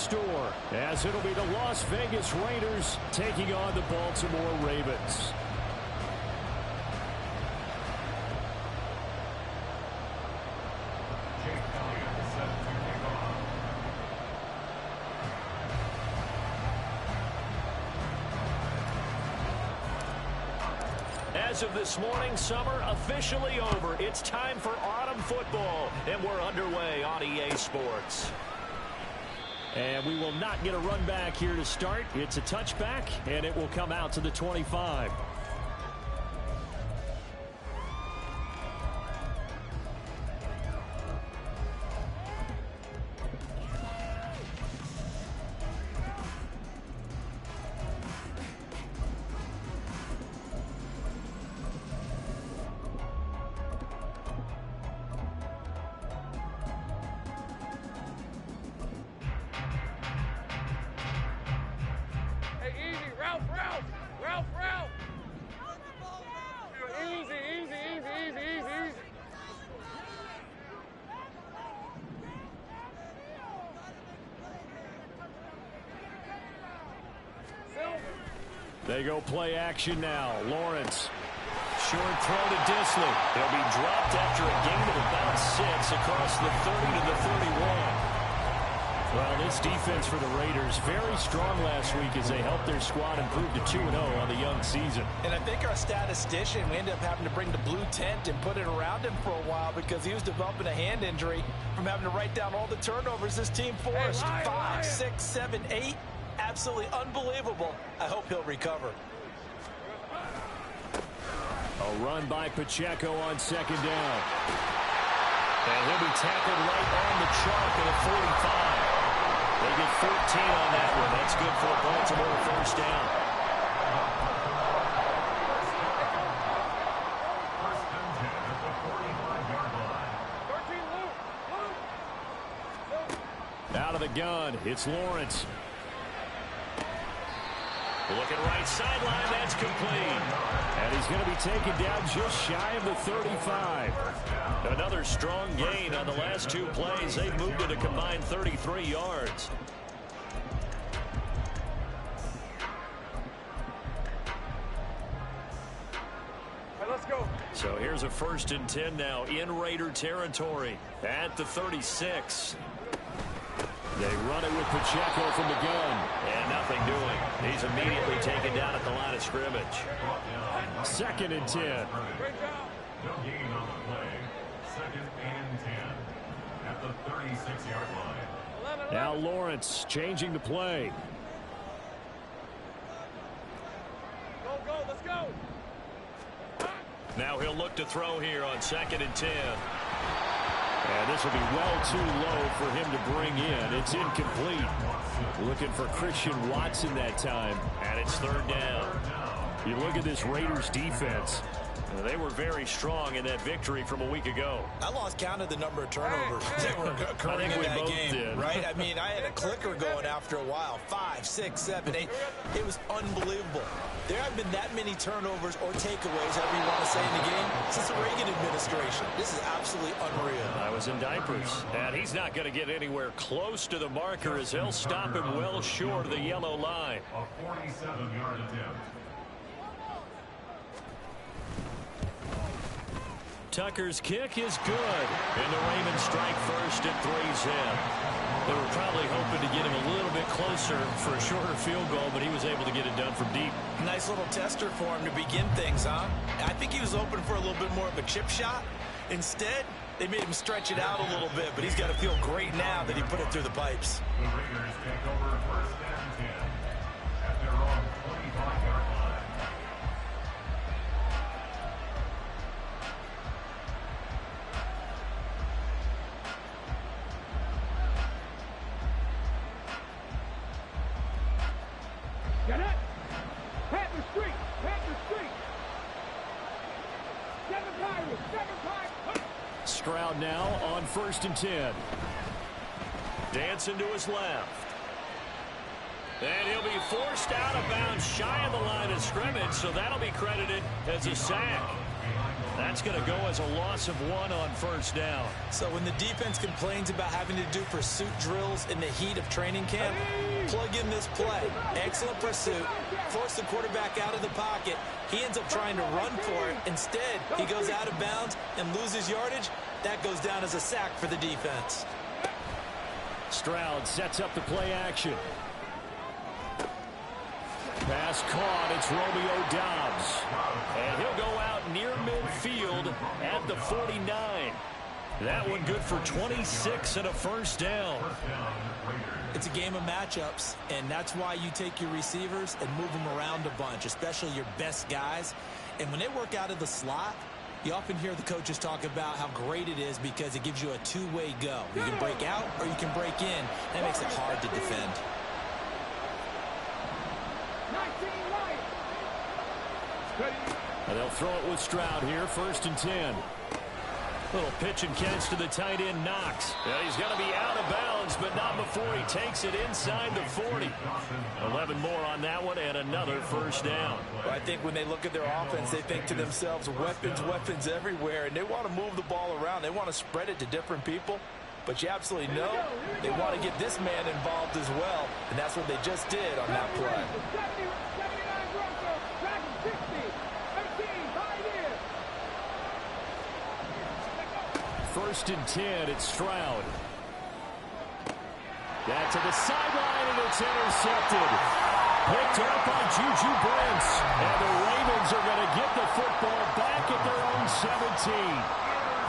store, as it'll be the Las Vegas Raiders taking on the Baltimore Ravens. As of this morning, summer officially over. It's time for autumn football, and we're underway on EA Sports. And we will not get a run back here to start. It's a touchback, and it will come out to the 25. They go play action now. Lawrence. Short throw to Disley. They'll be dropped after a gain of about 6 across the 30 to the 31. Well, this defense for the Raiders very strong last week as they helped their squad improve to 2-0 on the young season. And I think our statistician, we ended up having to bring the blue tent and put it around him for a while because he was developing a hand injury from having to write down all the turnovers this team forced. 5, 6, 7, 8. Absolutely unbelievable. I hope he'll recover. A run by Pacheco on second down. And he'll be tackled right on the chalk at a 45. They get 14 on that one. That's good for a Baltimore first down. Out of the gun, it's Lawrence. Looking right sideline, that's complete. And he's going to be taken down just shy of the 35. Another strong gain on the last 2 plays. They've moved it a combined 33 yards. All right, let's go. So here's a 1st and 10 now in Raider territory at the 36. They run it with Pacheco from the gun. And nothing doing. He's immediately taken down at the line of scrimmage. 2nd and 10. Great job. No gain on the play. 2nd and 10 at the 36-yard line. Now Lawrence changing the play. Go, go, let's go. Now he'll look to throw here on 2nd and 10. And this will be well too low for him to bring in. It's incomplete. Looking for Christian Watson that time. And it's 3rd down. You look at this Raiders defense. They were very strong in that victory from a week ago. I lost count of the number of turnovers that were occurring in that game. Did. Right? I mean, I had a clicker going after a while. 5, 6, 7, 8. It was unbelievable. There haven't been that many turnovers or takeaways, however you want to say, in the game since the Reagan administration. This is absolutely unreal. I was in diapers. And he's not going to get anywhere close to the marker as they'll stop him well short of the yellow line. A 47-yard attempt. Tucker's kick is good. And the Ravens strike first at 3's in. They were probably hoping to get him a little bit closer for a shorter field goal, but he was able to get it done from deep. Nice little tester for him to begin things, huh? I think he was open for a little bit more of a chip shot. Instead, they made him stretch it out a little bit, but he's got to feel great now that he put it through the pipes. The Raiders take over 1st and 10 at their own 25-yard line. Get it. Panther Street. Panther Street. 7 Pirates. 7 Pirates. Stroud now on 1st and 10. Dancing to his left. And he'll be forced out of bounds shy of the line of scrimmage, so that'll be credited as a sack. That's going to go as a loss of 1 on first down. So when the defense complains about having to do pursuit drills in the heat of training camp, plug in this play. Excellent pursuit. Force the quarterback out of the pocket. He ends up trying to run for it. Instead, he goes out of bounds and loses yardage. That goes down as a sack for the defense. Stroud sets up the play action. Pass caught. It's Romeo Doubs. And he'll go out near midfield at the 49. That one good for 26 and a first down. It's a game of matchups, and that's why you take your receivers and move them around a bunch, especially your best guys. And when they work out of the slot, you often hear the coaches talk about how great it is because it gives you a two-way go. You can break out or you can break in. That makes it hard to defend. And they'll throw it with Stroud here, 1st and 10. Little pitch and catch to the tight end, Knox. Yeah, he's going to be out of bounds, but not before he takes it inside the 40. 11 more on that one and another first down. Well, I think when they look at their offense, they think to themselves, weapons, weapons everywhere, and they want to move the ball around. They want to spread it to different people. But you absolutely know they want to get this man involved as well, and that's what they just did on that play. 1st and 10, it's Stroud. Back to the sideline, and it's intercepted. Picked up by Juju Brents. And the Ravens are going to get the football back at their own 17.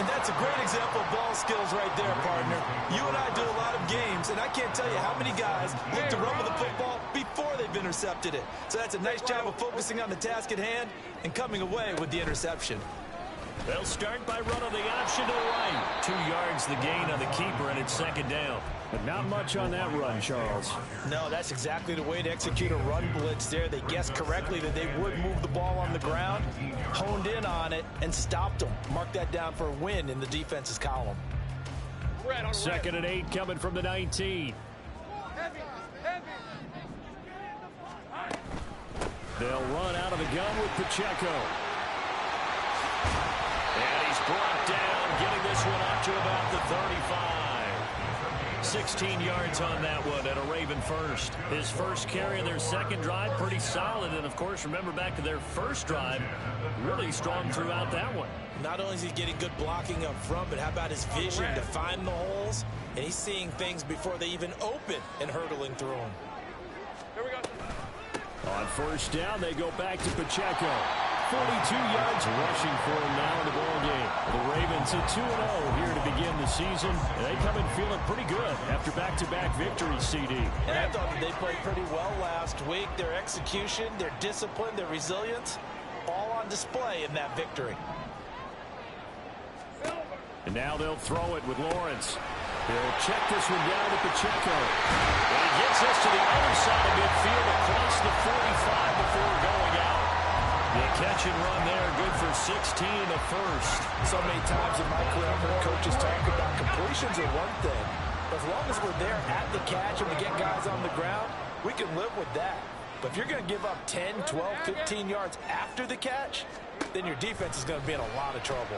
And that's a great example of ball skills right there, partner. You and I do a lot of games, and I can't tell you how many guys look to run with the football before they've intercepted it. So that's a nice job of focusing on the task at hand and coming away with the interception. They'll start by running the option to the right. 2 yards the gain on the keeper, and it's 2nd down. But not much on that run, Charles. No, that's exactly the way to execute a run blitz there. They guessed correctly that they would move the ball on the ground, honed in on it, and stopped them. Mark that down for a win in the defense's column. 2nd and 8 coming from the 19. They'll run out of the gun with Pacheco. And he's brought down, getting this one up to about the 35. 16 yards on that one and a Raven first. His first carry in their second drive, pretty solid. And, of course, remember back to their first drive, really strong throughout that one. Not only is he getting good blocking up front, but how about his vision to find the holes? And he's seeing things before they even open and hurtling through them. Here we go. On first down, they go back to Pacheco. 42 yards rushing for him now in the ball game. The Ravens at 2-0 here to begin the season. They come in feeling pretty good after back-to-back victories, CD. And I thought that they played pretty well last week. Their execution, their discipline, their resilience, all on display in that victory. And now they'll throw it with Lawrence. He'll check this one down to Pacheco. And he gets us to the other side of midfield across the 45 before going out. The catch and run there, good for 16 the first. So many times in my career, I've heard coaches talk about completions are one thing. But as long as we're there at the catch and we get guys on the ground, we can live with that. But if you're going to give up 10, 12, 15 yards after the catch, then your defense is going to be in a lot of trouble.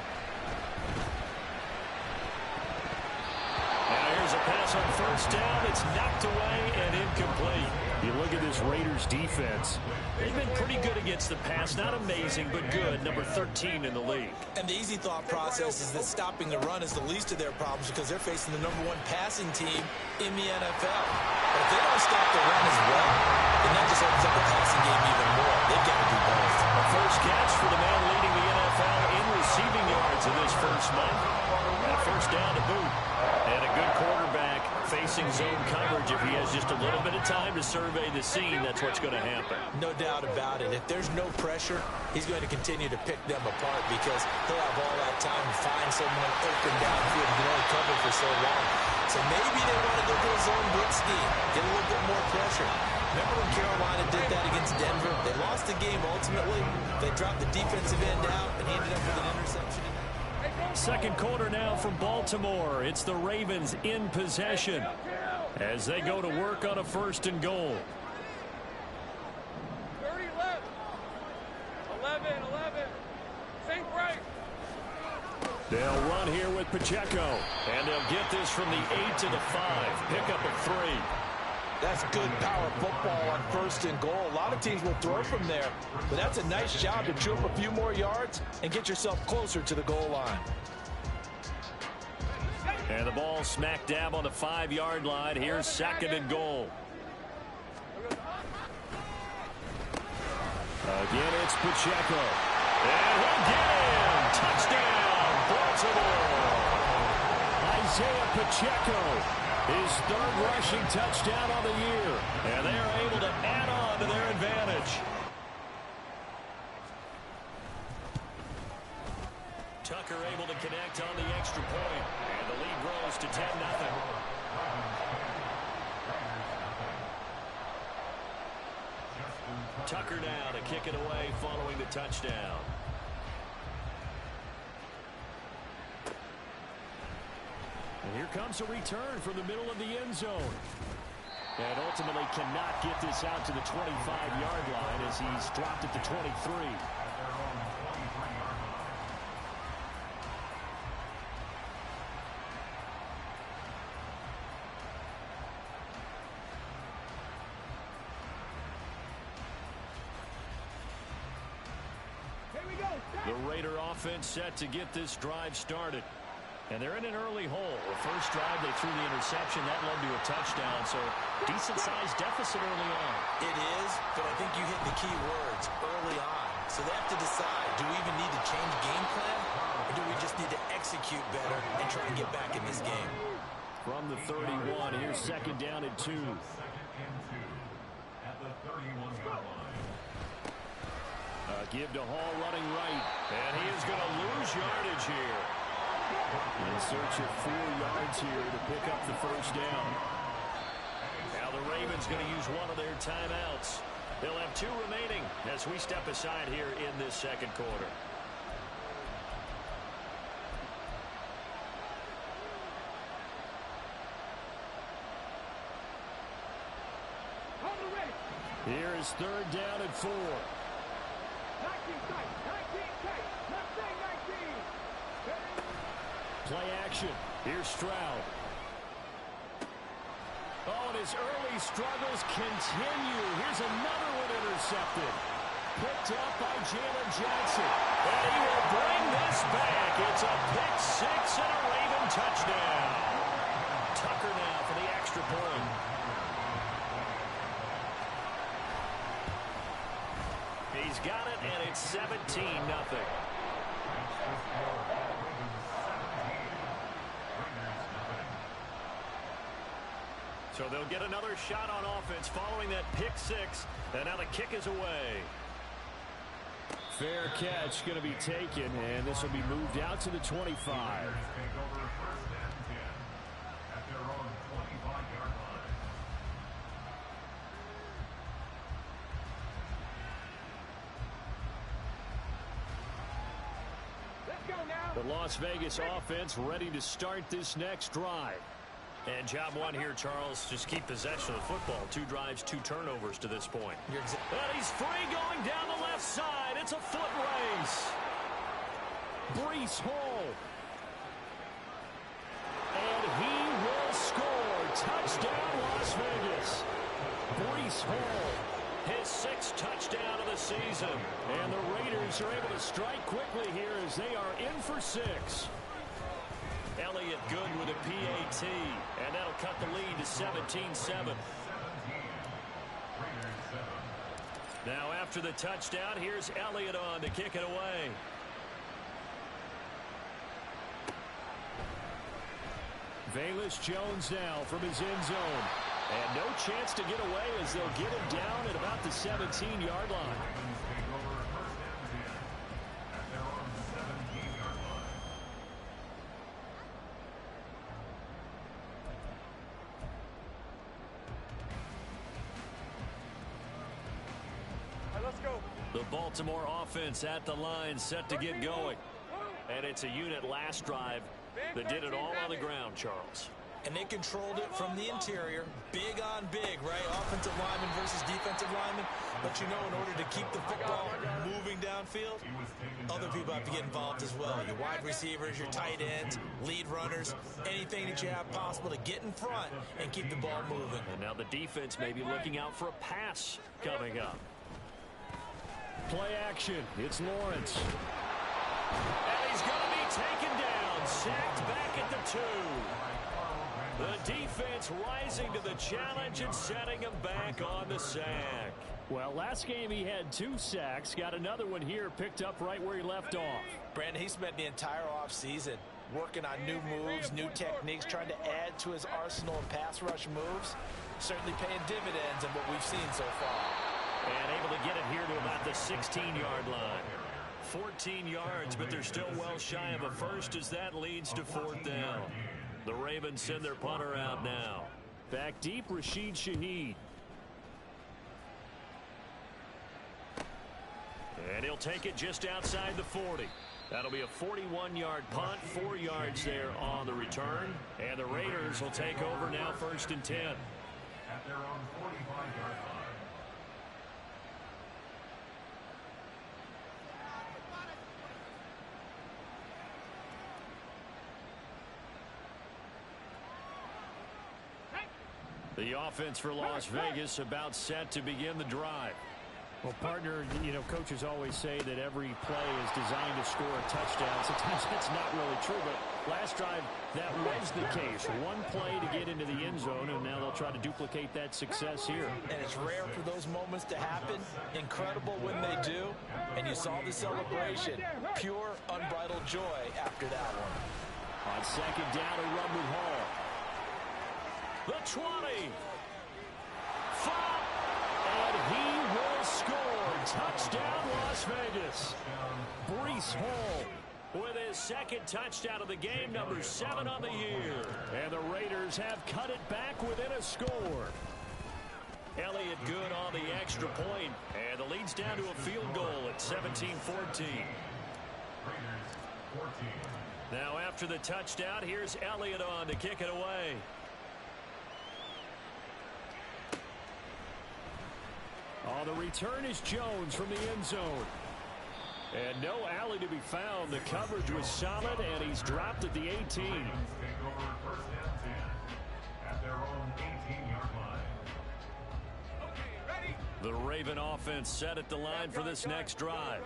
Now here's a pass on first down. It's knocked away and incomplete. You look at this Raiders defense. They've been pretty good against the pass. Not amazing, but good. Number 13 in the league. And the easy thought process is that stopping the run is the least of their problems because they're facing the #1 passing team in the NFL. But if they don't stop the run as well, then that just opens up the passing game even more. They've got to do both. A first catch for the man leading the NFL in receiving yards in this first month. And a first down to boot. And a good quarterback facing zone coverage. If he has just a little bit of time to survey the scene, that's what's going to happen. No doubt about it. If there's no pressure, he's going to continue to pick them apart because he'll have all that time to find someone open downfield and can only cover for so long. So maybe they want to go to a zone blitz scheme, get a little bit more pressure. Remember when Carolina did that against Denver? They lost the game ultimately. They dropped the defensive end out, and he ended up with an interception. Second quarter now from Baltimore. It's the Ravens in possession as they go to work on a 1st and goal. 30 left. 11. Think right. They'll run here with Pacheco. And they'll get this from the 8 to the 5. Pickup of 3. That's good power football on 1st and goal. A lot of teams will throw from there, but that's a nice job to chew up a few more yards and get yourself closer to the goal line. And the ball smack dab on the 5-yard line. Here's 2nd and goal. Again, it's Pacheco. And he'll get in. Touchdown, Baltimore. Isaiah Pacheco, his 3rd rushing touchdown on the year. And they are able to add on to their advantage. Tucker able to connect on the extra point. And the lead grows to 10-0. Tucker now to kick it away following the touchdown. And here comes a return from the middle of the end zone. And ultimately cannot get this out to the 25-yard line as he's dropped at the 23. The Raider offense set to get this drive started. And they're in an early hole. The first drive, they threw the interception. That led to a touchdown. So decent-sized deficit early on. It is, but I think you hit the key words early on. So they have to decide, do we even need to change game plan? Or do we just need to execute better and try and get back in this game? From the 31, here's 2nd down and 2. At the 31-yard line. Give to Hall running right. And he is going to lose yardage here. In search of 4 yards here to pick up the first down. Now the Ravens going to use one of their timeouts. They'll have 2 remaining as we step aside here in this 2nd quarter. Here is 3rd down and 4. 19 tight. Left side 19. Play action. Here's Stroud. Oh, and his early struggles continue. Here's another one intercepted. Picked up by Jalen Jackson. And he will bring this back. It's a pick 6 and a Raven touchdown. Tucker now for the extra point. He's got it, and it's 17-0. So they'll get another shot on offense following that pick 6, and now the kick is away. Fair catch going to be taken, and this will be moved out to the 25. The Las Vegas offense ready to start this next drive. And job one here, Charles, just keep possession of the football. 2 drives, 2 turnovers to this point. And he's free going down the left side. It's a foot race. Breece Hall. And he will score. Touchdown, Las Vegas. Breece Hall. His 6th touchdown of the season. And the Raiders are able to strike quickly here as they are in for 6. Elliott good with a PAT. And that'll cut the lead to 17-7. Now after the touchdown, here's Elliott on to kick it away. Velus Jones now from his end zone. And no chance to get away as they'll get him down at about the 17-yard line. The Baltimore offense at the line set to get going. And it's a unit last drive that did it all on the ground, Charles. And they controlled it from the interior. Big on big, right? offensive lineman versus defensive lineman. But you know, in order to keep the football moving downfield, other people have to get involved as well. Your wide receivers, your tight ends, lead runners, anything that you have possible to get in front and keep the ball moving. And now the defense may be looking out for a pass coming up. Play action. It's Lawrence. And he's going to be taken down. Sacked back at the 2. The defense rising to the challenge and setting him back on the sack. Well, last game he had 2 sacks. Got another one here, picked up right where he left off. Brandon, he spent the entire offseason working on new moves, new techniques, trying to add to his arsenal of pass rush moves. Certainly paying dividends in what we've seen so far. And able to get it here to about the 16-yard line. 14 yards, but they're still well shy of a first as that leads to 4th down. The Ravens send their punter out now. Back deep, Rashid Shaheed. And he'll take it just outside the 40. That'll be a 41-yard punt, 4 yards there on the return. And the Raiders will take over now 1st and 10. At their own 45-yard line. The offense for Las Vegas about set to begin the drive. Well, partner, you know, coaches always say that every play is designed to score a touchdown. Sometimes that's not really true, but last drive, that was the case. One play to get into the end zone, and now they'll try to duplicate that success here. And it's rare for those moments to happen. Incredible when they do. And you saw the celebration. Pure, unbridled joy after that one. On 2nd down, a run with Hall. The 20. Flop. And he will score. Touchdown, Las Vegas. Breece Hall with his 2nd touchdown of the game, number 7 on the year. And the Raiders have cut it back within a score. Elliott good on the extra point, and the lead's down to a field goal at 17-14. Now after the touchdown, here's Elliott on to kick it away. Oh, the return is Jones from the end zone. And no alley to be found. The coverage was solid, and he's dropped at the 18. Take over 1st and 10 at their own 18-yard line. The Raven offense set at the line for this next drive.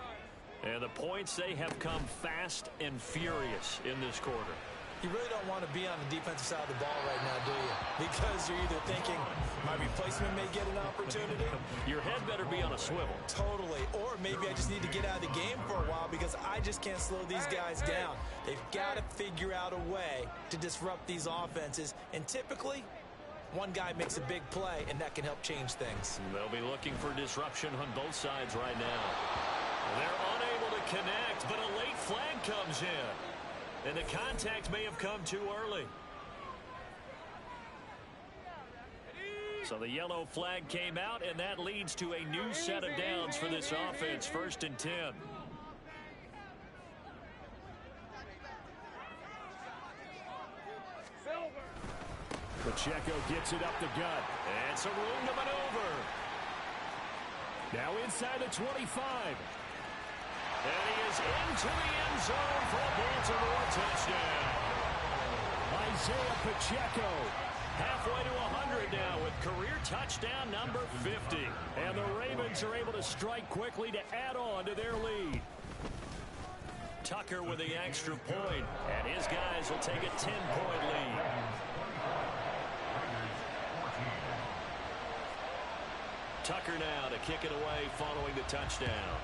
And the points, they have come fast and furious in this quarter. You really don't want to be on the defensive side of the ball right now, do you? Because you're either thinking my replacement may get an opportunity. Your head better be on a swivel. Totally. Or maybe I just need to get out of the game for a while because I just can't slow these guys down. They've got to figure out a way to disrupt these offenses. And typically, one guy makes a big play, and that can help change things. They'll be looking for disruption on both sides right now. They're unable to connect, but a late flag comes in. And the contact may have come too early. So the yellow flag came out, and that leads to a new set of downs for this offense. 1st and 10. Pacheco gets it up the gut. And some room to maneuver. Now inside the 25. And he is into the end zone for a Baltimore touchdown. Isaiah Pacheco. Halfway to 100 now with career touchdown number 50. And the Ravens are able to strike quickly to add on to their lead. Tucker with the extra point, and his guys will take a 10-point lead. Tucker now to kick it away following the touchdown.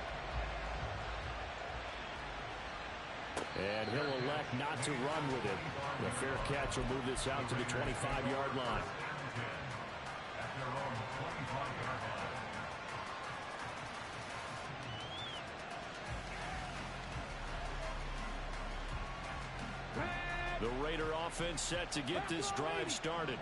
And he'll elect not to run with it. The fair catch will move this out to the 25-yard line. The Raider offense set to get this drive started.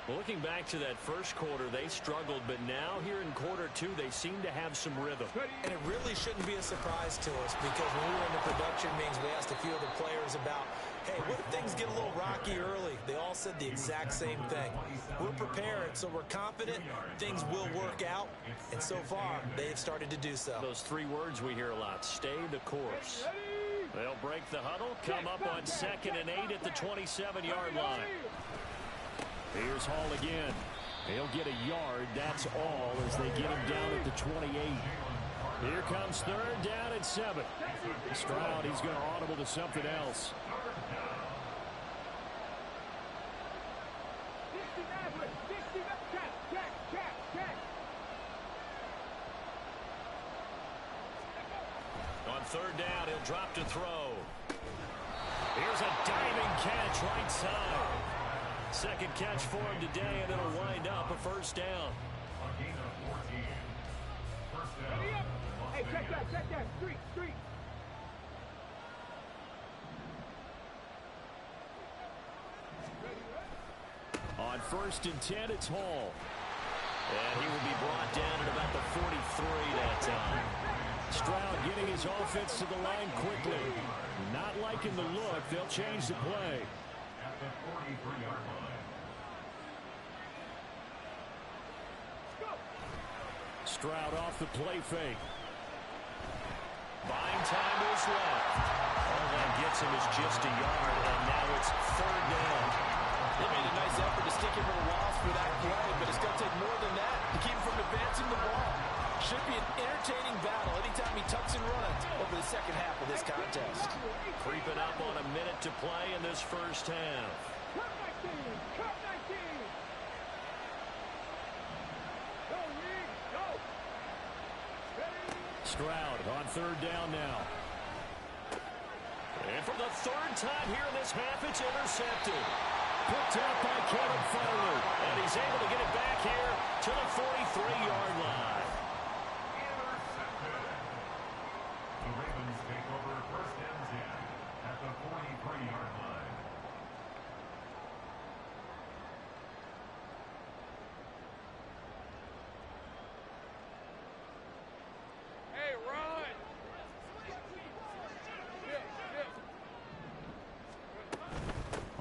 Well, looking back to that first quarter, they struggled, but now here in quarter 2, they seem to have some rhythm. And it really shouldn't be a surprise to us because when we were in the production meetings, we asked a few of the players about Hey, what if things get a little rocky early? They all said the exact same thing. We're prepared, so we're confident things will work out. And so far, they've started to do so. Those three words we hear a lot: stay the course. They'll break the huddle, come up on 2nd and 8 at the 27-yard line. Here's Hall again. He'll get a yard, that's all, as they get him down at the 28. Here comes 3rd down and 7. Stroud, he's going to audible to something else. On 3rd down, he'll drop to throw. Here's a diving catch right side. Second catch for him today, and it'll wind up a 1st down. A gain of 14. First down. Hey, check that. Street. On 1st and 10, it's Hall. And he will be brought down at about the 43 that time. Stroud getting his offense to the line quickly. Not liking the look. They'll change the play. At the 43-yard line. Stroud off the play fake. Buying time to his left. All that gets him is just a yard, and now it's 3rd down. They made a nice effort to stick him in the walls for that play, but it's going to take more than that to keep him from advancing the ball. Should be an entertaining battle anytime he tucks and runs over the second half of this contest. Creeping up on a minute to play in this first half. Cut 19. Go, Reed, go. Stroud on 3rd down now. And for the 3rd time here in this half, it's intercepted. Picked up by Kevin Farley. And he's able to get it back here to the 43-yard line. Intercepted. The Ravens take over 1st and 10 at the 43-yard line. Hey, run.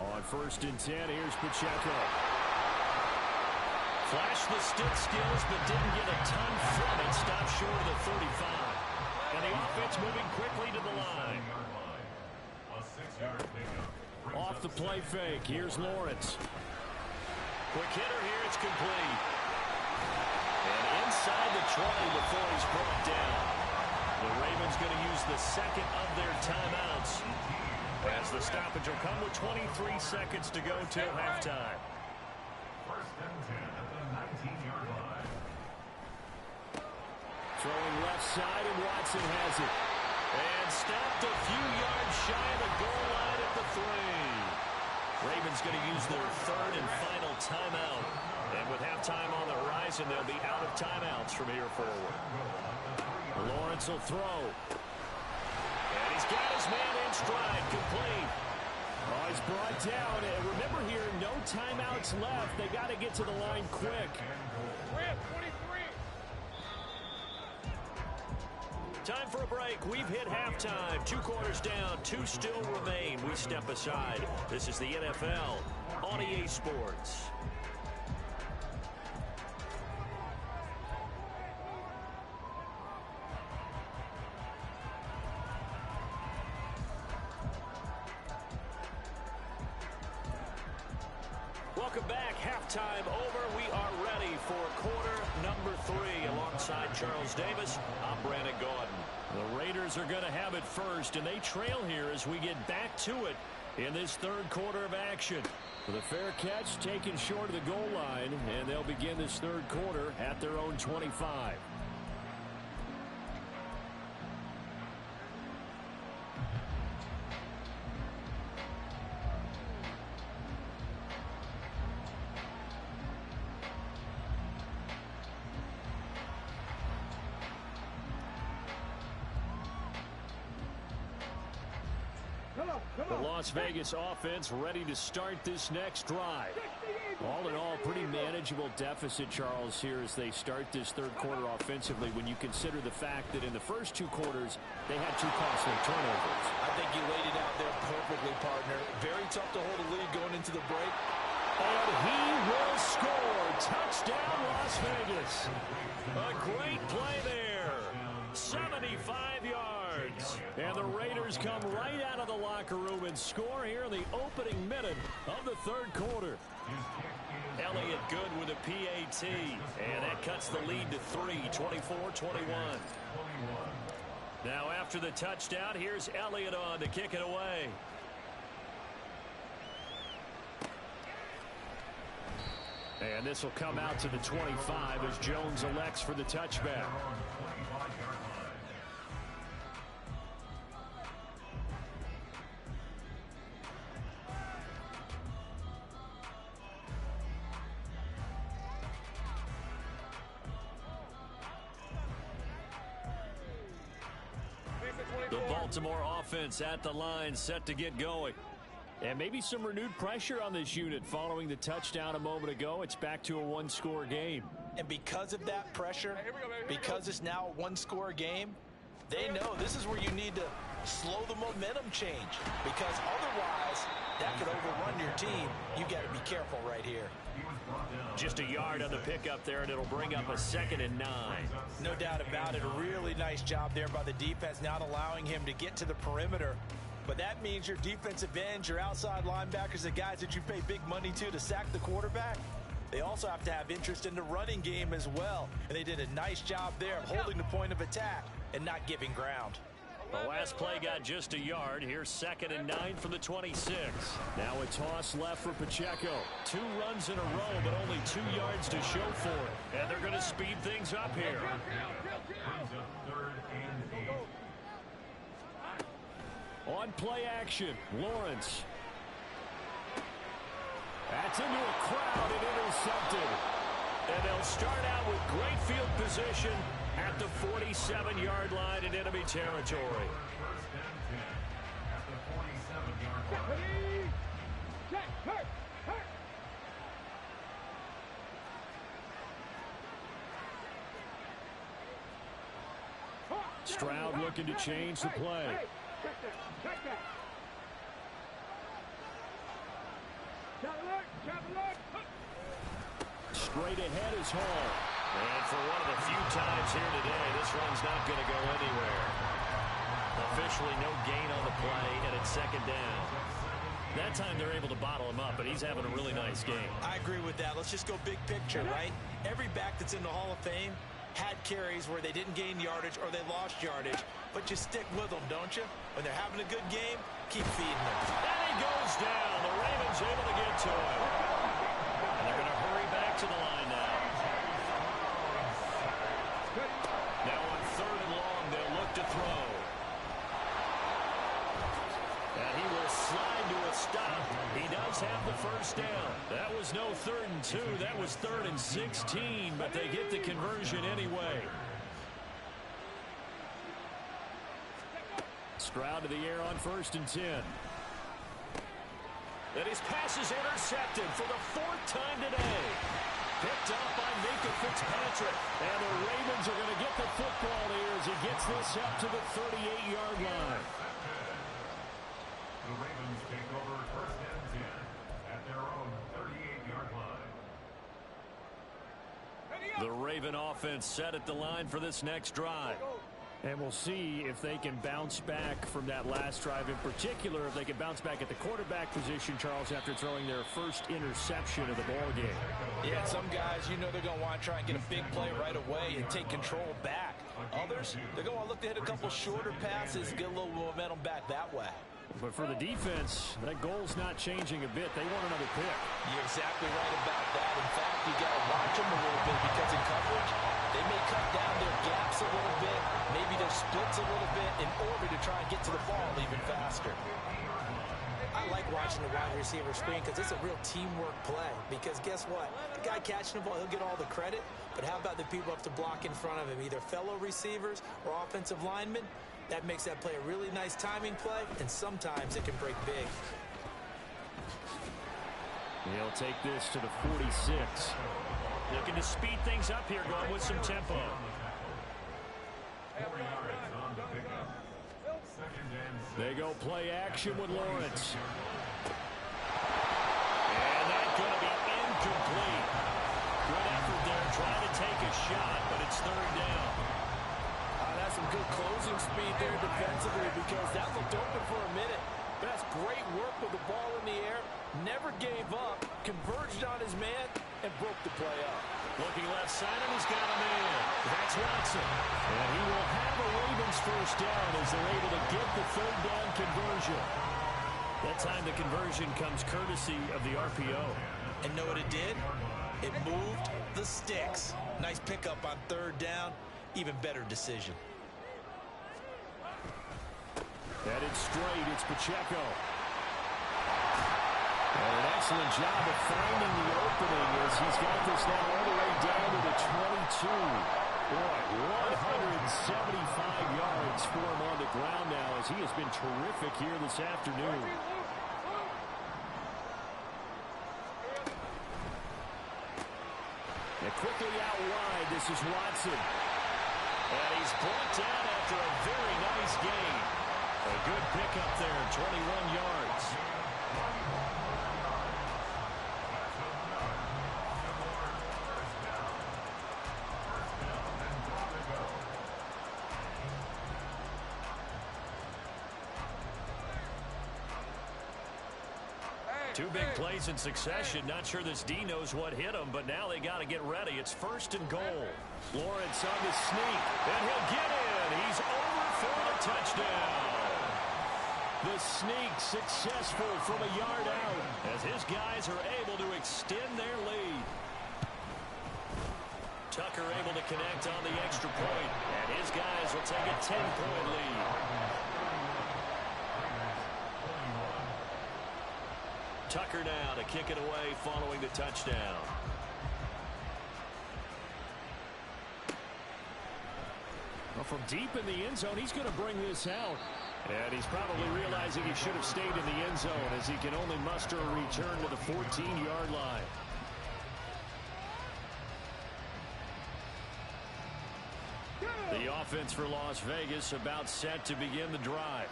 On 1st and 10, here's Pacheco. Flashed the stick skills, but didn't get a ton from it. Stopped short of the 35. And the offense moving quickly to the line. A 6-yard pickup. Off the play fake, here's Lawrence. Quick hitter here, it's complete. And inside the 20 before he's brought down. The Ravens going to use the 2nd of their timeouts, as the stoppage will come with 23 seconds to go till halftime. 1st and 10 at the 19-yard line. Throwing left side, and Watson has it. And stopped a few yards shy of the goal line at the 3. Ravens going to use their 3rd and final timeout. And with halftime on the horizon, they'll be out of timeouts from here forward. Lawrence will throw. And he's got his man in stride, complete. Oh, he's brought down. And remember here, no timeouts left. They got to get to the line quick. Rip, 23. Time for a break. We've hit halftime. 2 quarters down. 2 still remain. We step aside. This is the NFL on EA Sports. Welcome back. Halftime over. We are ready for quarter number 3. Alongside Charles Davis, I'm Brandon Gaudin. The Raiders are going to have it first, and they trail here as we get back to it in this 3rd quarter of action. With a fair catch taken short of the goal line, and they'll begin this 3rd quarter at their own 25. The Las Vegas offense ready to start this next drive. All in all, pretty manageable deficit, Charles, here as they start this third quarter offensively when you consider the fact that in the first two quarters they had two costly turnovers. I think you laid it out there perfectly, partner. Very tough to hold a lead going into the break. And he will score. Touchdown, Las Vegas. A great play there. 75 yards. And the Raiders come right out of the locker room and score here in the opening minute of the third quarter. Elliott good with a PAT. And that cuts the lead to 3, 24-21. Now after the touchdown, here's Elliott on to kick it away. And this will come out to the 25 as Jones elects for the touchback. The Baltimore offense at the line, set to get going. And maybe some renewed pressure on this unit following the touchdown a moment ago. It's back to a one-score game. And because of that pressure, because it's now a one-score game, they know this is where you need to slow the momentum change. Because otherwise, that could overrun your team. You got to be careful right here. Just a yard on the pickup there, and it'll bring up a 2nd and 9. No doubt about it. A really nice job there by the defense, not allowing him to get to the perimeter. But that means your defensive ends, your outside linebackers, the guys that you pay big money to sack the quarterback, they also have to have interest in the running game as well. And they did a nice job there of holding the point of attack and not giving ground. The last play got just a yard. Here's 2nd and 9 from the 26. Now a toss left for Pacheco. 2 runs in a row, but only 2 yards to show for it. And they're going to speed things up here. On play action, Lawrence. That's into a crowd and intercepted. And they'll start out with great field position at the 47-yard line in enemy territory. Stroud looking to change the play. Straight ahead is Hall. And for one of the few times here today, this run's not going to go anywhere. Officially no gain on the play, and it's 2nd down. That time they're able to bottle him up, but he's having a really nice game. I agree with that. Let's just go big picture, right? Every back that's in the Hall of Fame had carries where they didn't gain yardage or they lost yardage, but you stick with them, don't you? When they're having a good game, keep feeding them. And he goes down. The Ravens able to get to him. And they're going to hurry back to the line now. Now on 3rd and long, they'll look to throw. And he will slide to a stop. He does have the first down. That was no 3rd and 2. That was 3rd and 16, but they get the conversion anyway. Stroud to the air on 1st and 10. And his pass is intercepted for the 4th time today. Picked up by Minka Fitzpatrick. And the Ravens are going to get the football here as he gets this up to the 38-yard line. The Ravens take over 1st and 10 at their own 38-yard line. The Raven offense set at the line for this next drive. And we'll see if they can bounce back from that last drive, in particular if they can bounce back at the quarterback position, Charles, after throwing their first interception of the ball game. Yeah, some guys, you know they're going to want to try and get a big play right away and take control back. Others, they're going to look to hit a couple shorter passes and get a little momentum back that way. But for the defense, that goal's not changing a bit. They want another pick. You're exactly right about that. In fact, you got to watch them a little bit because in coverage, they may cut down their gaps a little bit, maybe their splits a little bit in order to try and get to the ball even faster. I like watching the wide receiver screen because it's a real teamwork play. Because guess what? The guy catching the ball, he'll get all the credit. But how about the people up to block in front of him, either fellow receivers or offensive linemen? That makes that play a really nice timing play, and sometimes it can break big. He'll take this to the 46. Looking to speed things up here, going with some tempo. 4 yards on the pickup. Second and 6. They go play action with Lawrence. And that's going to be incomplete. Good effort there, trying to take a shot, but it's third down. That's some good closing speed there defensively, because that looked open for a minute. But that's great work with the ball in the air. Never gave up, converged on his man, and broke the play up. Looking left side, and he's got a man. That's Watson. And he will have a Ravens first down as they're able to get the third down conversion. That time the conversion comes courtesy of the RPO. And know what it did? It moved the sticks. Nice pickup on third down. Even better decision. Headed straight, it's Pacheco. And an excellent job of finding the opening as he's got this now all the way down to the 22. Boy, 175 yards for him on the ground now as he has been terrific here this afternoon. And quickly out wide, this is Watson. And he's brought down after a very nice gain. A good pickup there, 21 yards. Two big plays in succession. Not sure this D knows what hit him, but now they got to get ready. It's first and goal. Lawrence on the sneak, and he'll get in. He's over for the touchdown. The sneak successful from a yard out as his guys are able to extend their lead. Tucker able to connect on the extra point, and his guys will take a 10-point lead. Tucker now to kick it away following the touchdown. Well, from deep in the end zone, he's going to bring this out. And he's probably realizing he should have stayed in the end zone as he can only muster a return to the 14-yard line. The offense for Las Vegas about set to begin the drive.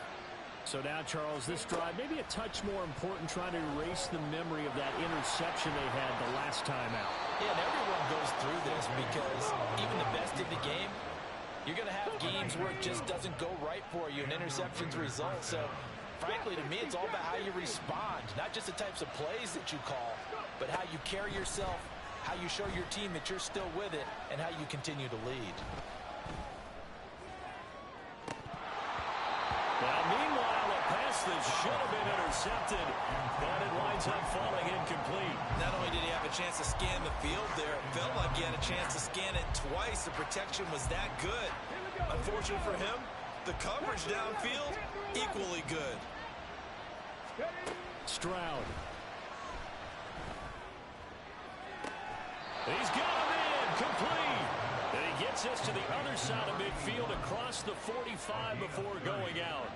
So now, Charles, this drive maybe a touch more important, trying to erase the memory of that interception they had the last time out. Yeah, and everyone goes through this because even the best in the game, you're going to have games where it just doesn't go right for you and interceptions result. So, frankly, to me, it's all about how you respond, not just the types of plays that you call, but how you carry yourself, how you show your team that you're still with it, and how you continue to lead. Well, meanwhile, a pass that should have been intercepted, but it winds up falling incomplete. Not only did he have a chance to scan the field there, it felt like he had a chance to scan it twice. The protection was that good. Unfortunate for him, the coverage downfield, equally good. Stroud. He's got him in, complete. And he gets us to the other side of midfield across the 45 before going out.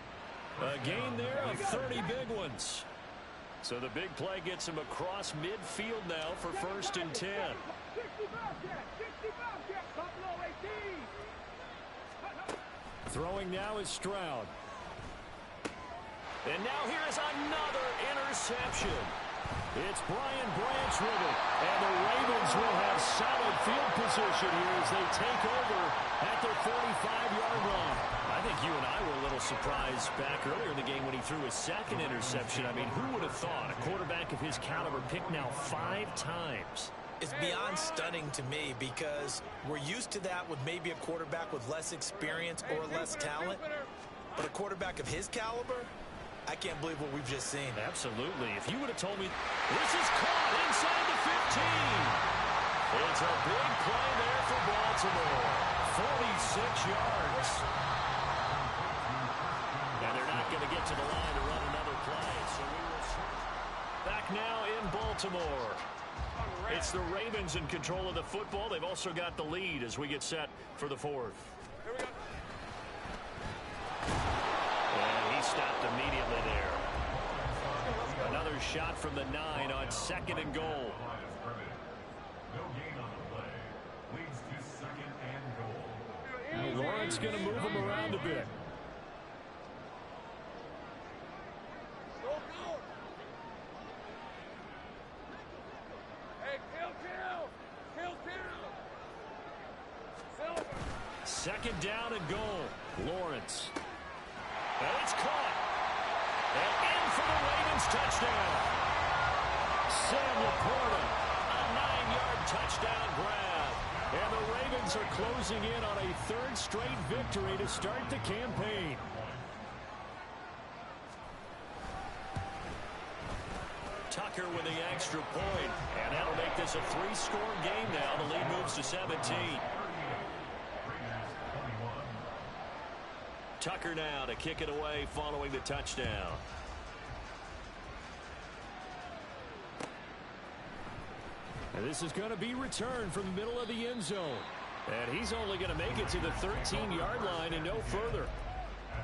A gain there of 30 big ones. So the big play gets him across midfield now for first and 10. Throwing now is Stroud. And now here is another interception. It's Brian Branch with it. And the Ravens will have solid field position here as they take over at their 45-yard line. I think you and I were a little surprised back earlier in the game when he threw his second interception. I mean, who would have thought a quarterback of his caliber picked now 5 times? It's beyond stunning to me because we're used to that with maybe a quarterback with less experience or less talent. But a quarterback of his caliber, I can't believe what we've just seen. Absolutely. If you would have told me this is caught inside the 15. It's a big play there for Baltimore. 46 yards. And they're not going to get to the line to run another play. So we will back now in Baltimore. It's the Ravens in control of the football. They've also got the lead as we get set for the fourth. And he stopped immediately there. Another shot from the 9 on 2nd and goal. No gain on the play. Leads to 2nd and goal. Well, Lawrence going to move him around a bit. Hey, kill. 2nd down and goal. Lawrence. And it's caught. And in for the Ravens touchdown. Sam Laporta, a 9-yard touchdown grab. And the Ravens are closing in on a 3rd straight victory to start the campaign. Tucker with the extra point. And that'll make this a 3-score game now. The lead moves to 17. Tucker now to kick it away following the touchdown. And this is going to be returned from the middle of the end zone. And he's only going to make it to the 13-yard line and no further.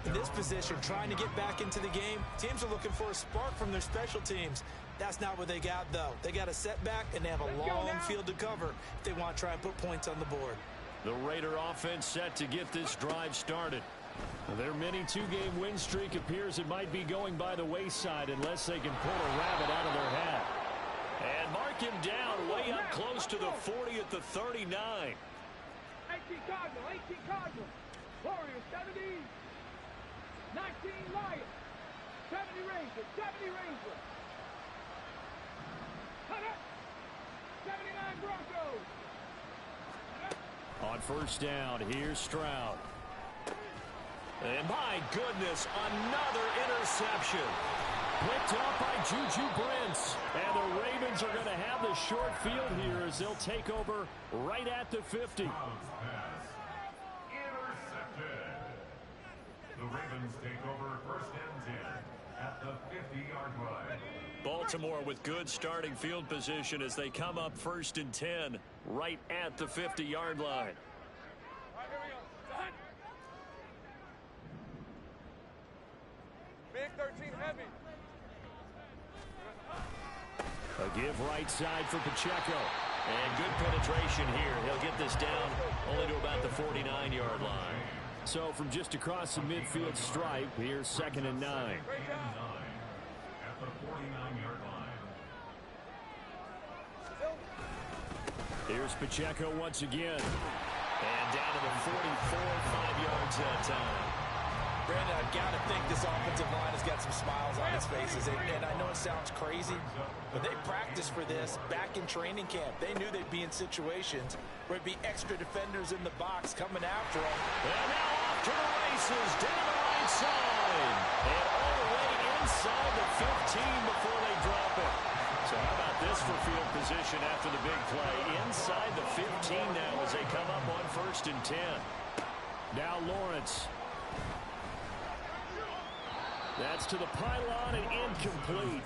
In this position, trying to get back into the game, teams are looking for a spark from their special teams. That's not what they got, though. They got a setback, and they have a long field to cover if they want to try and put points on the board. The Raider offense set to get this drive started. Their mini 2-game win streak appears it might be going by the wayside unless they can pull a rabbit out of their hat. And mark him down way up close to the 40 at the 39. 18 Cardinal. Warriors, 70. 19 Lions. 70 Rangers. 79 Broncos. On 1st down, here's Stroud. And my goodness, another interception. Picked up by Juju Brents. And the Ravens are going to have the short field here as they'll take over right at the 50. Intercepted. The Ravens take over 1st and 10 at the 50-yard line. Baltimore with good starting field position as they come up 1st and 10 right at the 50-yard line. All right, here we go. Done. Big 13 heavy. A give right side for Pacheco. And good penetration here. He'll get this down only to about the 49-yard line. So from just across the midfield stripe, here's 2nd and 9. Great job. At the 49-yard line. Here's Pacheco once again. And down to the 44, 5 yards that time. Brandon, I've got to think this offensive line has got some smiles on its faces. And I know it sounds crazy, but they practiced for this back in training camp. They knew they'd be in situations where it'd be extra defenders in the box coming after them. And now off to the races, down the right side. And all the way inside the 15 before they drop it. So how about this for field position after the big play? Inside the 15 now as they come up on 1st and 10. Now Lawrence. That's to the pylon and incomplete.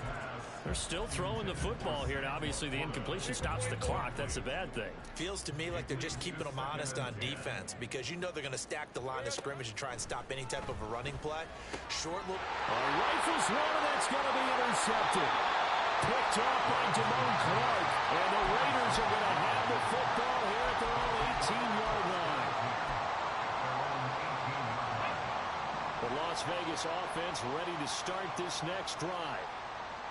They're still throwing the football here, and obviously the incompletion stops the clock. That's a bad thing. Feels to me like they're just keeping them honest on defense because you know they're going to stack the line of scrimmage and try and stop any type of a running play. Short look. Rifles one, that's going to be intercepted. Picked off by Damone Clark. And the Raiders are going to have the football here at their own 18-yard line. The Las Vegas offense ready to start this next drive.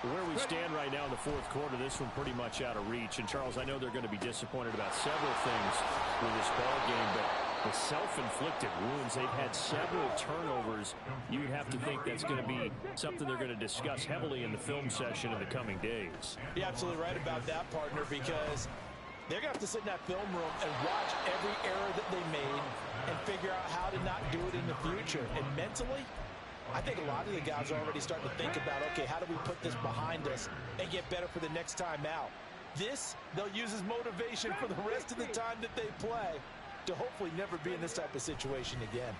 Where we stand right now in the 4th quarter, this one pretty much out of reach. And, Charles, I know they're going to be disappointed about several things with this ball game, but the self-inflicted wounds, they've had several turnovers. You'd have to think that's going to be something they're going to discuss heavily in the film session in the coming days. You're absolutely right about that, partner, because they're going to have to sit in that film room and watch every error that they made and figure out how to not do it in the future. And mentally, I think a lot of the guys are already starting to think about, okay, how do we put this behind us and get better for the next time out? This, they'll use as motivation for the rest of the time that they play to hopefully never be in this type of situation again.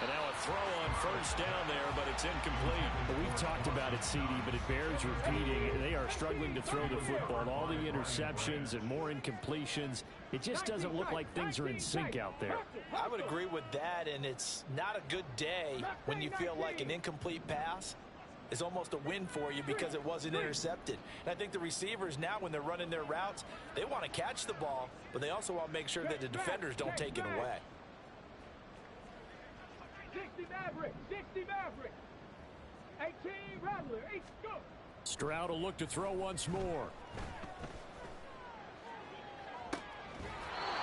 And now a throw on first down there, but it's incomplete. Well, we've talked about it, CD, but it bears repeating. They are struggling to throw the football. All the interceptions and more incompletions. It just doesn't look like things are in sync out there. I would agree with that, and it's not a good day when you feel like an incomplete pass is almost a win for you because it wasn't intercepted. And I think the receivers now, when they're running their routes, they want to catch the ball, but they also want to make sure that the defenders don't take it away. 60 Maverick, 60 Maverick. 18 Rattler, 8, go. Stroud will look to throw once more.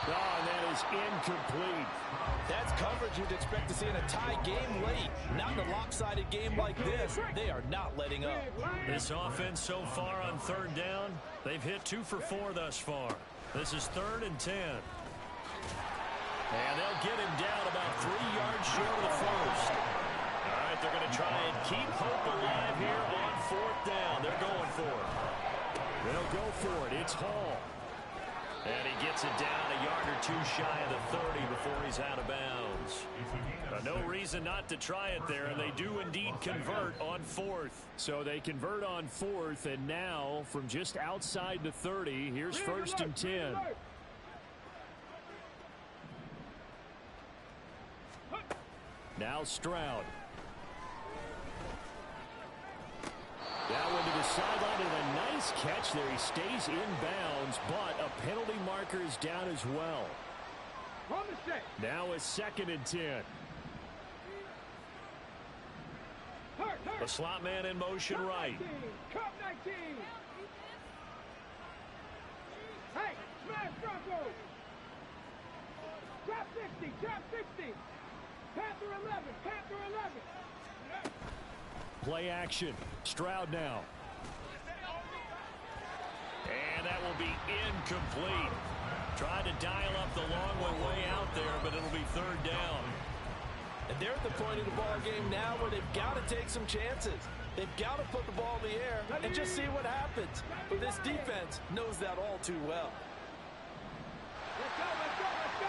Oh, and that is incomplete. That's coverage you'd expect to see in a tie game late. Not in a lopsided game like this. They are not letting up. This offense so far on third down, they've hit 2 for 4 thus far. This is 3rd and 10. And they'll get him down about 3 yards short of the first. All right, they're going to try and keep hope alive here on 4th down. They're going for it. They'll go for it. It's Hall. And he gets it down a yard or 2 shy of the 30 before he's out of bounds. No reason not to try it there, and they do indeed convert on 4th. So they convert on 4th, and now from just outside the 30, here's 1st and 10. Now Stroud. That one to the sideline, and a nice catch there. He stays in bounds, but a penalty marker is down as well. Now a 2nd and 10. The slot man in motion right. Cup 19. Hey, smash Bronco. Trap 60, trap 60. Panther 11, Panther 11. Play action. Stroud now. And that will be incomplete. Tried to dial up the long one way out there, but it'll be 3rd down. And they're at the point of the ball game now where they've got to take some chances. They've got to put the ball in the air and just see what happens. But this defense knows that all too well. Let's go, let's go, let's go.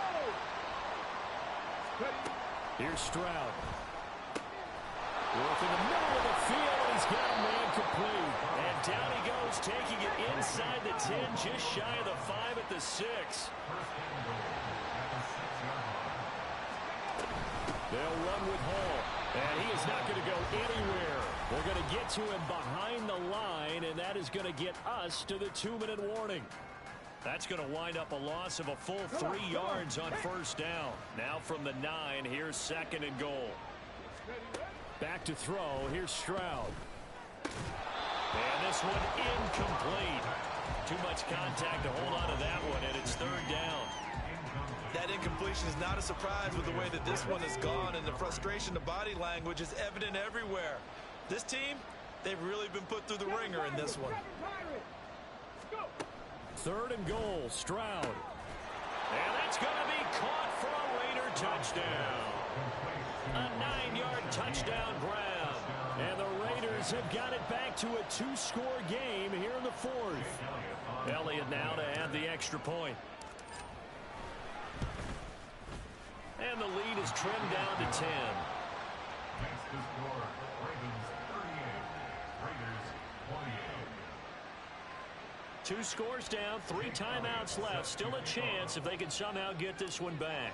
Here's Stroud. Work in the middle of the field, and he's got a man complete. And down he goes, taking it inside the 10, just shy of the 5 at the 6. They'll run with Hall, and he is not going to go anywhere. They're going to get to him behind the line, and that is going to get us to the 2-minute warning. That's going to wind up a loss of a full 3 yards on 1st down. Now from the 9, here's 2nd and goal. Back to throw. Here's Stroud. And this one incomplete. Too much contact to hold on to that one, and it's 3rd down. That incompletion is not a surprise with the way that this one has gone, and the frustration, the body language is evident everywhere. This team, they've really been put through the ringer in this one. 3rd and goal, Stroud. And that's going to be caught for a Raider touchdown. A 9-yard touchdown grab. And the Raiders have got it back to a 2-score game here in the 4th. Elliott now to add the extra point. And the lead is trimmed down to 10. Next to score, Ravens 38, Raiders 28. 2 scores down, 3 timeouts left. Still a chance if they can somehow get this one back.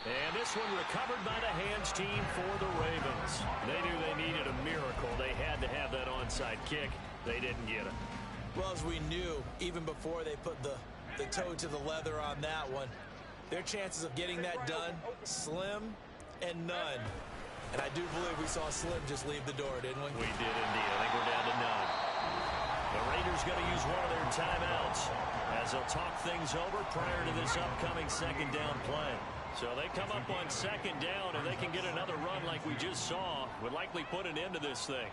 And this one recovered by the hands team for the Ravens. They knew they needed a miracle. They had to have that onside kick. They didn't get it. Well, as we knew, even before they put the toe to the leather on that one, their chances of getting that done, slim and none. And I do believe we saw Slim just leave the door, didn't we? We did indeed. I think we're down to none. The Raiders going to use one of their timeouts as they'll talk things over prior to this upcoming 2nd down play. So they come up on 2nd down, and they can get another run like we just saw. Would likely put an end to this thing.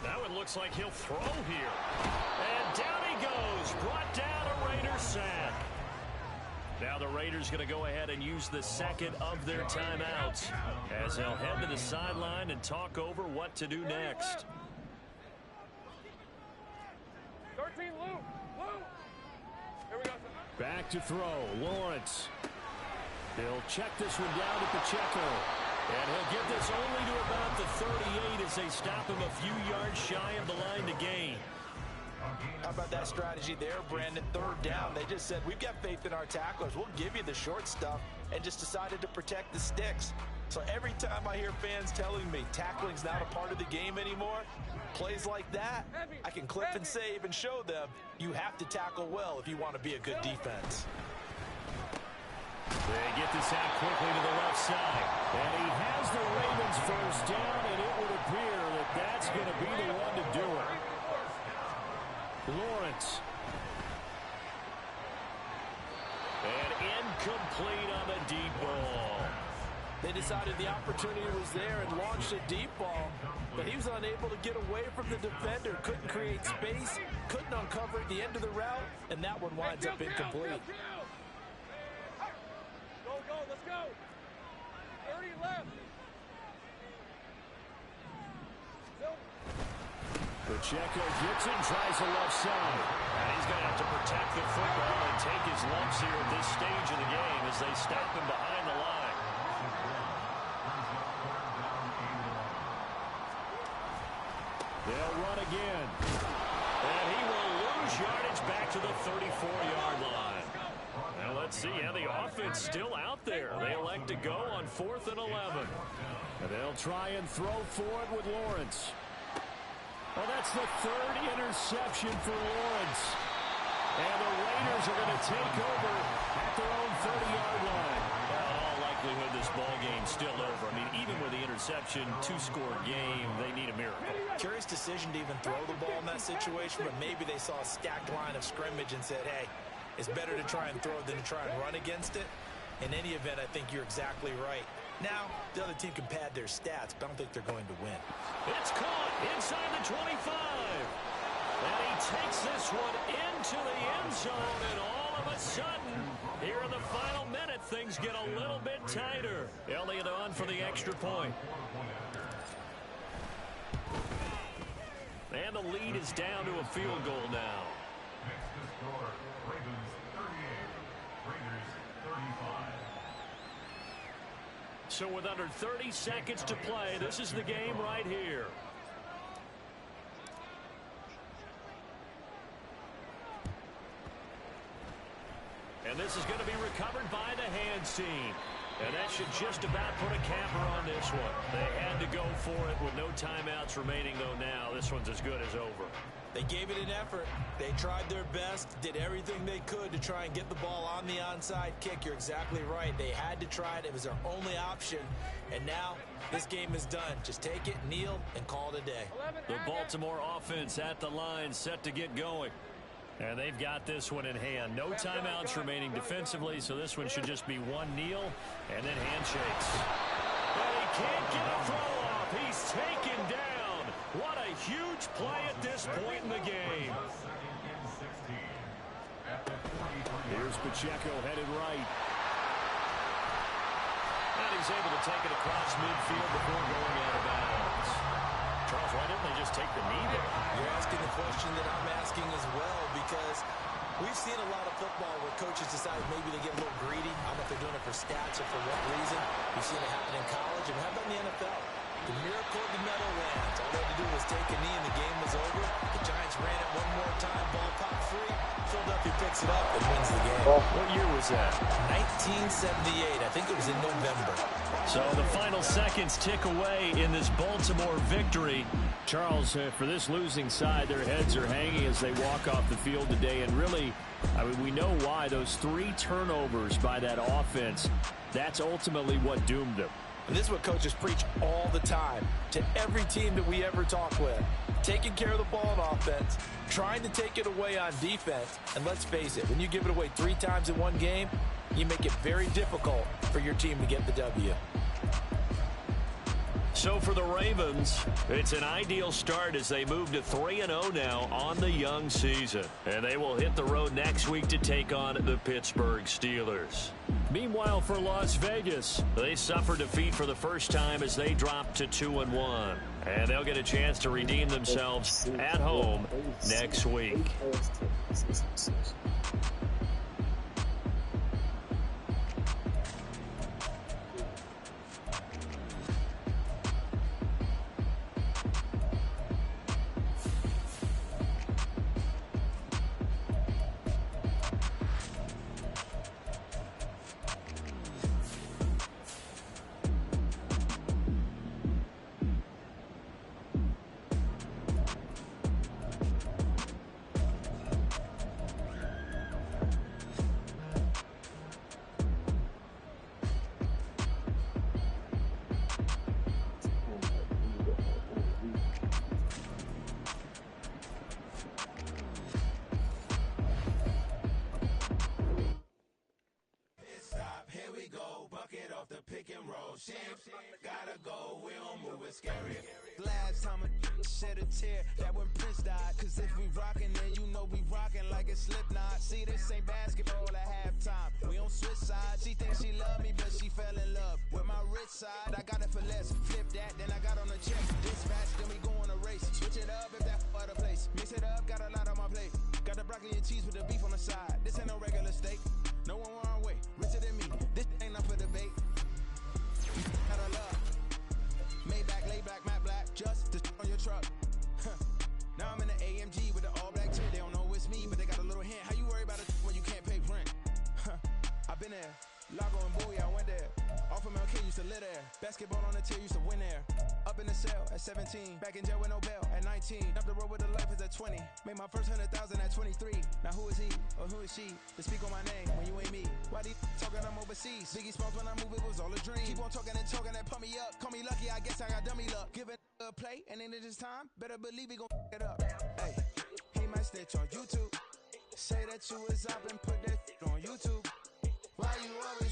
That one looks like he'll throw here. And down he goes. Brought down a Raider sack. Now the Raiders going to go ahead and use the 2nd of their timeouts as they'll head to the sideline and talk over what to do next. 13 Luke. Back to throw. Lawrence. He'll check this one down at Pacheco. And he'll get this only to about the 38 as they stop him a few yards shy of the line to gain. How about that strategy there, Brandon? Third down, they just said, we've got faith in our tacklers. We'll give you the short stuff, and just decided to protect the sticks. So every time I hear fans telling me tackling's not a part of the game anymore, plays like that, I can clip and save and show them you have to tackle well if you want to be a good defense. They get this out quickly to the left side. And he has the Ravens first down, and it would appear that that's going to be the one to do it. Lawrence. And incomplete on the deep ball. They decided the opportunity was there and launched a deep ball, but he was unable to get away from the defender, couldn't create space, couldn't uncover at the end of the route, and that one winds up incomplete. Go, let's go. 30 left. Pacheco gets it, tries the left side. And he's going to have to protect the football and take his lumps here at this stage of the game as they stop him behind the line. They'll run again. And he will lose yardage back to the 34-yard line. Now let's see how the offense still out there. They elect to go on 4th and 11. And they'll try and throw for it with Lawrence. Well, that's the 3rd interception for Lawrence. And the Raiders are going to take over at their own 30-yard line. In all likelihood, this ball game's still over. I mean, even with the interception, 2-score game, they need a miracle. Curious decision to even throw the ball in that situation, but maybe they saw a stacked line of scrimmage and said, hey, it's better to try and throw than to try and run against it. In any event, I think you're exactly right. Now, the other team can pad their stats, but I don't think they're going to win. It's caught inside the 25. And he takes this one into the end zone, and all of a sudden, here in the final minute, things get a little bit tighter. Elliott on for the extra point. And the lead is down to a field goal now. Next to score, Ravens 38, Raiders 35. So with under 30 seconds to play, this is the game right here. And this is going to be recovered by the hands team. And that should just about put a capper on this one. They had to go for it with no timeouts remaining, though now this one's as good as over. They gave it an effort. They tried their best, did everything they could to try and get the ball on the onside kick. You're exactly right. They had to try it. It was their only option. And now this game is done. Just take it, kneel, and call it a day. The Baltimore offense at the line, set to get going. And they've got this one in hand. No timeouts remaining defensively, so this one should just be one kneel and then handshakes. And he can't get a throw off. He's taken down. What a huge play at this point in the game. Here's Pacheco headed right. And he's able to take it across midfield before going out of bounds. Charles, why didn't they just take the knee there? You're asking the question that I'm asking as well, because we've seen a lot of football where coaches decide maybe they get a little greedy. I don't know if they're doing it for stats or for what reason. We've seen it happen in college, and how about in the NFL? The miracle of the Meadowlands. All they had to do was take a knee, and the game was over. The Giants ran it one more time. Ball popped free. Philadelphia picks it up and wins the game. What year was that? 1978. I think it was in November. So the final seconds tick away in this Baltimore victory. Charles, for this losing side, their heads are hanging as they walk off the field today. And really, I mean, we know why. Those 3 turnovers by that offense, that's ultimately what doomed them. And this is what coaches preach all the time to every team that we ever talk with. Taking care of the ball on offense, trying to take it away on defense. And let's face it, when you give it away 3 times in one game, you make it very difficult for your team to get the W. So for the Ravens, it's an ideal start as they move to 3-0 now on the young season. And they will hit the road next week to take on the Pittsburgh Steelers. Meanwhile, for Las Vegas, they suffered defeat for the first time as they dropped to 2-1. And they'll get a chance to redeem themselves at home next week. shed a tear that when Prince died. Cause if we rockin', then you know we rockin' like it's Slipknot. See, this ain't basketball at halftime. We on switch sides. She thinks she love me, but she fell in love with my rich side. I got it for less. Flip that, then I got on a check. Dispatch, then we go on a race. Switch it up if that other place. Mix it up, got a lot on my plate. Got the broccoli and cheese with the beef on the side. This ain't no regular steak. No one wrong way. Richer than me. This ain't up for debate. Got a love. Maybach, lay back, matte black. Just to on your truck. Now I'm in the AMG with the all black tip. They don't know it's me, but they got a little hint. How you worry about it when you can't pay rent? I've been there. Lago and Bowie, I went there. Off of MLK, used to live there. Basketball on the tier, used to win there. Up in the cell at 17. Back in jail with no bail at 19. Up the road with the life is at 20. Made my first 100,000 at 23. Now who is he or who is she to speak on my name when you ain't me? Why these talking I'm overseas? Biggie Smalls when I move, it was all a dream. Keep on talking and pump me up. Call me lucky, I guess I got dummy luck. Give it a play, and then it's time. Better believe he gon' it up. Hey, he might snitch on YouTube. Say that you was up and put that on YouTube. Why you always